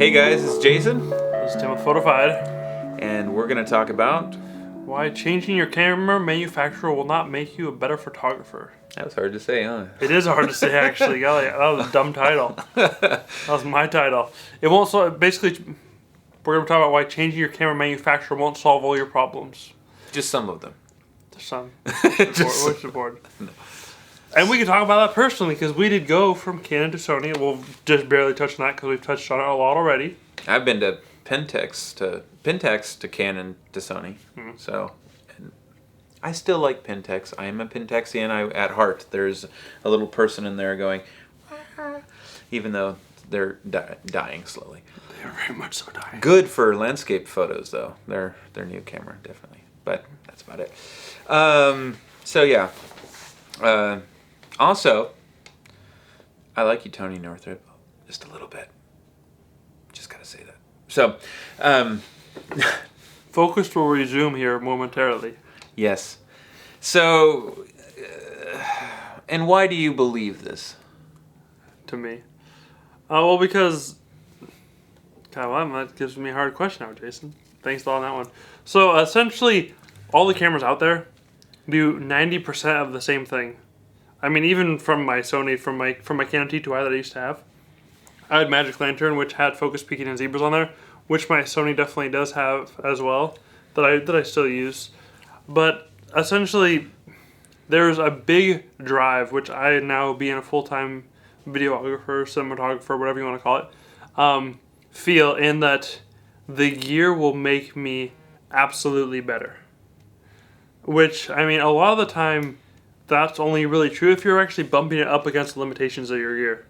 Hey guys, it's Jason, This is Tim with Photofied. and we're going to talk about... Why changing your camera manufacturer will not make you a better photographer. That was hard to say, huh? It is hard to say, actually. Golly, that was a dumb title. That was my title. It won't solve... Basically, we're going to talk about why changing your camera manufacturer won't solve all your problems. Just some of them. There's some. Which the board. No. And we can talk about that personally, because we did go from Canon to Sony. We'll just barely touch on that, because we've touched on it a lot already. I've been to Pentax to Canon to Sony. So, and I still like Pentax. I am a Pentaxian at heart. There's a little person in there going, even though they're dying slowly. They are very much so dying. Good for landscape photos, though. Their new camera, definitely. But that's about it. So yeah. Also, I like you, Tony Northrup, just a little bit. Just gotta say that. So, Focus will resume here momentarily. yes. So, and why do you believe this? To me. Well, because... God, well, that gives me a hard question now, Jason. Thanks on that one. So, essentially, all the cameras out there do 90% of the same thing. I mean, even from my Sony, from my Canon T2i that I used to have, I had Magic Lantern, which had focus peaking and zebras on there, which my Sony definitely does have as well, that I still use. But essentially, there's a big drive, which I now, being a full-time videographer, cinematographer, whatever you want to call it, feel in that the gear will make me absolutely better. Which, I mean, a lot of the time, that's only really true if you're actually bumping it up against the limitations of your gear.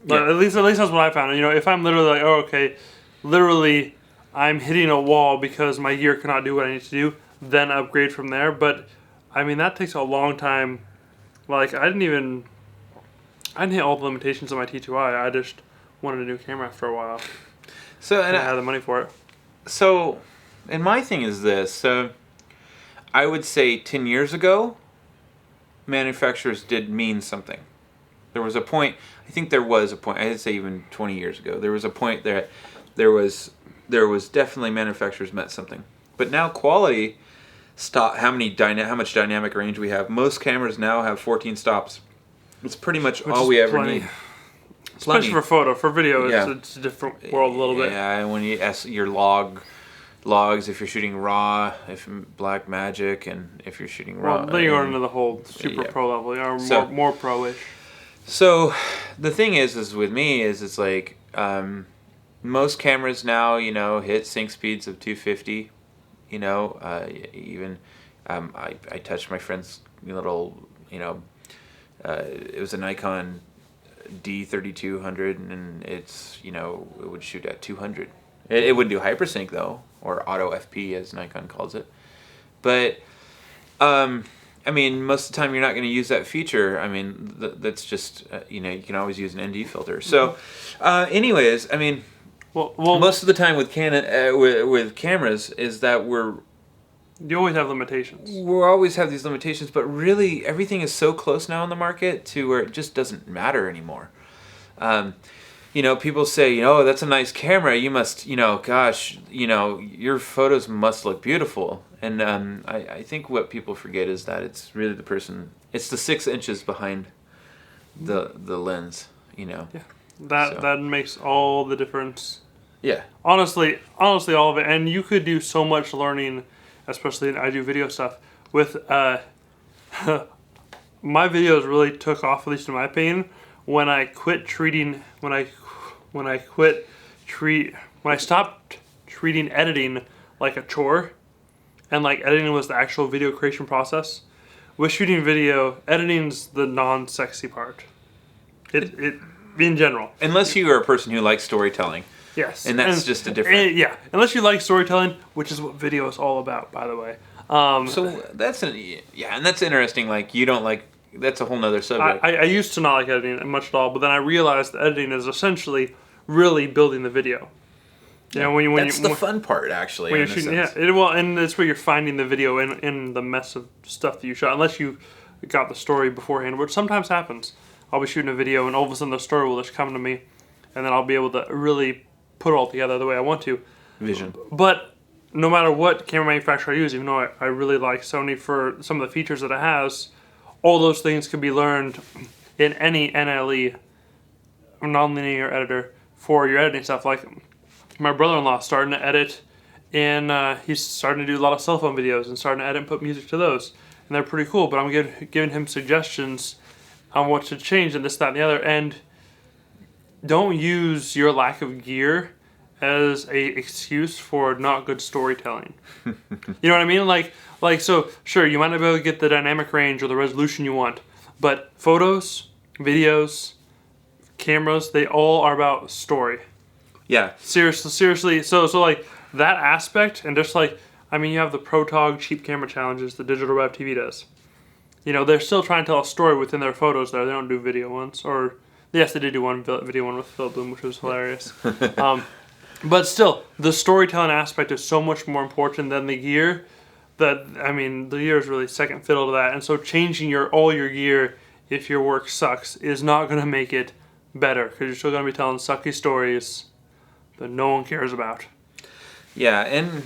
But Yeah. at least that's what I found. You know, if I'm literally like, oh, okay, literally I'm hitting a wall because my gear cannot do what I need to do, then upgrade from there. But, I mean, that takes a long time. Like, I didn't hit all the limitations of my T2i. I just wanted a new camera after a while. So, And I had the money for it. So, and my thing is this. So, I would say 10 years ago, manufacturers did mean something. There was a point, I think there was a point, I'd say even 20 years ago, there was a point that there was definitely manufacturers meant something. But now quality, how much dynamic range we have. Most cameras now have 14 stops. It's pretty much all we ever need. Especially for photo. For video, Yeah. it's a different world a little bit. Yeah, and when you ask your logs, if you're shooting RAW, if Blackmagic, and if you're shooting RAW. Well, then you go into the whole super pro level, or more pro-ish. So, the thing is with me it's like most cameras now, hit sync speeds of 250. Even I touched my friend's little, it was a Nikon D3200, and it's it would shoot at 200. It wouldn't do hypersync though, or auto FP as Nikon calls it. But I mean, most of the time you're not going to use that feature. I mean, that's just you can always use an ND filter. So, anyways, I mean, well, most of the time with Canon with cameras is that you always have limitations. We always have these limitations, but really everything is so close now in the market to where it just doesn't matter anymore. People say, oh, that's a nice camera. You must, gosh, your photos must look beautiful. And I think what people forget is that it's really it's the 6 inches behind the lens, Yeah. That makes all the difference. Yeah. Honestly, all of it. And you could do so much learning, especially I do video stuff, with, my videos really took off, at least in my opinion, when I stopped treating editing like a chore, and like editing was the actual video creation process. With shooting video, editing's the non-sexy part. It in general. Unless you are a person who likes storytelling. Yes. And that's just a different... Yeah, unless you like storytelling, which is what video is all about, by the way. So and that's interesting. Like, you don't like... That's a whole nother subject. I used to not like editing much at all, but then I realized that editing is essentially really building the video. That's the fun part, actually. When you're shooting, and it's where you're finding the video in the mess of stuff that you shot, unless you got the story beforehand, which sometimes happens. I'll be shooting a video, and all of a sudden the story will just come to me, and then I'll be able to really put it all together the way I want to. Vision. But no matter what camera manufacturer I use, even though I really like Sony for some of the features that it has, all those things can be learned in any NLE, nonlinear editor, for your editing stuff. Like my brother-in-law starting to edit, and he's starting to do a lot of cell phone videos and starting to edit and put music to those. And they're pretty cool, but I'm giving him suggestions on what to change and this, that, and the other. And don't use your lack of gear as a excuse for not good storytelling. You know what I mean? Like so sure, you might not be able to get the dynamic range or the resolution you want, but photos, videos, cameras, they all are about story. Yeah. Seriously. So like that aspect, and just like, I mean, you have the ProTog cheap camera challenges that Digital Rev TV does. You know, they're still trying to tell a story within their photos there. They don't do video ones. Or, yes, they did do one video one with Phil Bloom, which was hilarious. But still, the storytelling aspect is so much more important than the gear. That, I mean, the gear is really second fiddle to that. And so changing all your gear, if your work sucks, is not going to make it better. Because you're still going to be telling sucky stories that no one cares about. Yeah, and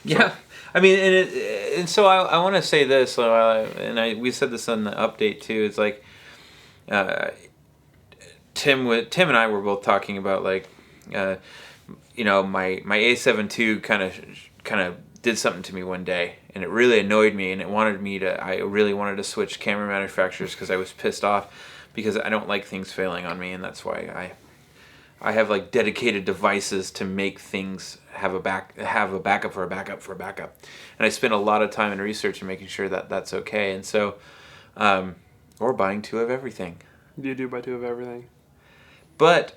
yeah. I mean, and so I want to say this, we said this on the update too. It's like Tim and I were both talking about like, you know, my A7 II kind of did something to me one day, and it really annoyed me, and I really wanted to switch camera manufacturers because I was pissed off because I don't like things failing on me, and that's why I have like dedicated devices to make things have a backup for a backup for a backup, and I spend a lot of time in research and making sure that that's okay. And so, or buying 2 of everything. You do buy 2 of everything, but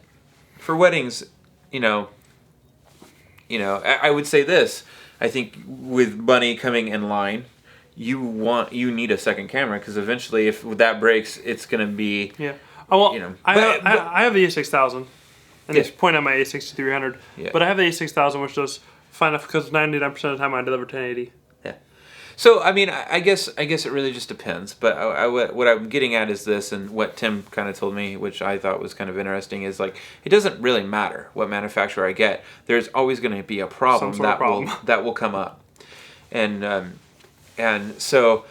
for weddings, you know, I would say this. I think with money coming in line, you need a second camera because eventually, if that breaks, it's gonna be Well, you know. I have the A6000. And Yeah. it's point at my A6300. Yeah. But I have the A6000, which does fine enough because 99% of the time I deliver 1080. Yeah. So I mean, I guess it really just depends. But what I'm getting at is this, and what Tim kind of told me, which I thought was kind of interesting, is like it doesn't really matter what manufacturer I get. There's always going to be a problem that will come up, and so,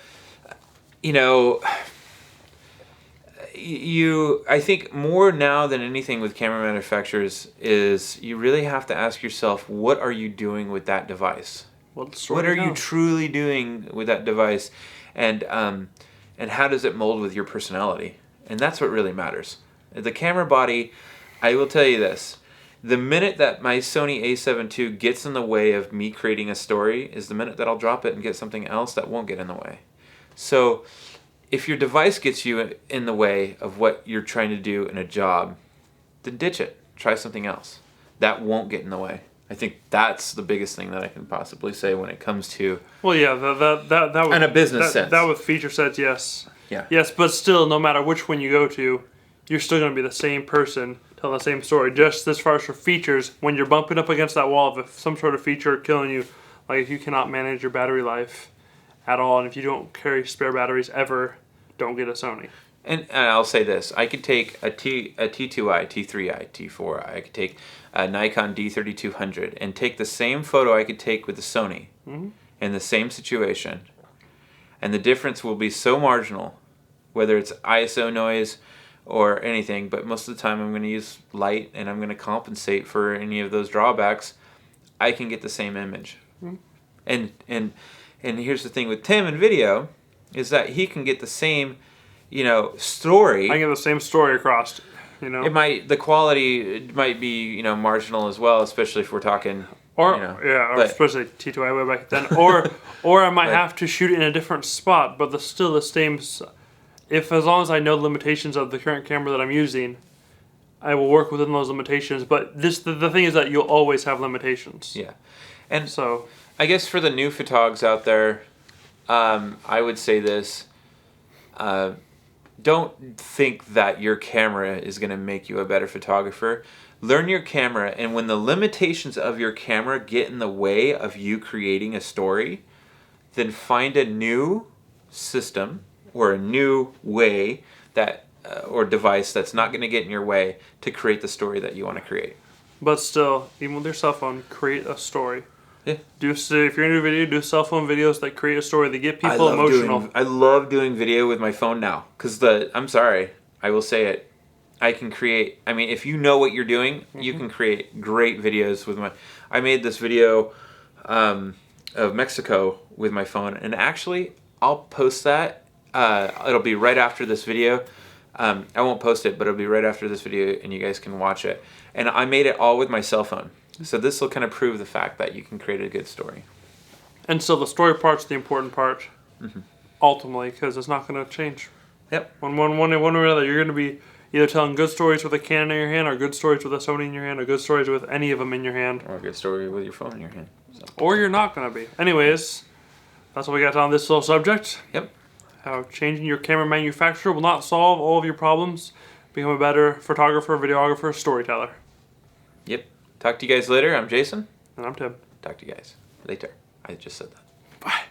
you know. I think more now than anything with camera manufacturers is you really have to ask yourself, what are you doing with that device? What are you truly doing with that device, and how does it mold with your personality? And that's what really matters. The camera body, I will tell you this, the minute that my Sony A7 II gets in the way of me creating a story is the minute that I'll drop it and get something else that won't get in the way. So if your device gets you in the way of what you're trying to do in a job, then ditch it. Try something else. That won't get in the way. I think that's the biggest thing that I can possibly say when it comes to. Well, yeah, that in a business sense. That with feature sets, yes. Yeah. Yes, but still, no matter which one you go to, you're still going to be the same person telling the same story. Just as far as for features, when you're bumping up against that wall of some sort of feature killing you, like if you cannot manage your battery life at all, and if you don't carry spare batteries ever, don't get a Sony. And I'll say this: I could take a T2i, T3i, T4i. I could take a Nikon D3200 and take the same photo I could take with the Sony in the same situation, and the difference will be so marginal, whether it's ISO noise or anything. But most of the time, I'm going to use light, and I'm going to compensate for any of those drawbacks. I can get the same image, and here's the thing with Tim and video, is that he can get the same, story. I get the same story across, The quality might be, marginal as well, especially if we're talking. Especially T2i way back then. Or I might have to shoot it in a different spot, but still the same. As long as I know the limitations of the current camera that I'm using, I will work within those limitations. But the thing is that you'll always have limitations. Yeah, and so I guess for the new photogs out there, I would say this. Don't think that your camera is going to make you a better photographer. Learn your camera, and when the limitations of your camera get in the way of you creating a story, then find a new system or a new way or device that's not going to get in your way to create the story that you want to create. But still, even with your cell phone, create a story. Yeah. If you're gonna do video, do cell phone videos that create a story that get people emotional. I love doing video with my phone now because I'm sorry, I will say it. I can create. I mean, if you know what you're doing, you can create great videos with my. I made this video of Mexico with my phone, and actually, I'll post that. It'll be right after this video. I won't post it, but it'll be right after this video, and you guys can watch it. And I made it all with my cell phone. So this will kind of prove the fact that you can create a good story. And so the story part's the important part, ultimately, because it's not going to change. Yep. One way or another, you're going to be either telling good stories with a Canon in your hand, or good stories with a Sony in your hand, or good stories with any of them in your hand. Or a good story with your phone in your hand. So. Or you're not going to be. Anyways, that's what we got on this little subject. Yep. How changing your camera manufacturer will not solve all of your problems. Become a better photographer, videographer, storyteller. Yep. Talk to you guys later. I'm Jason. And I'm Tim. Talk to you guys later. I just said that. Bye.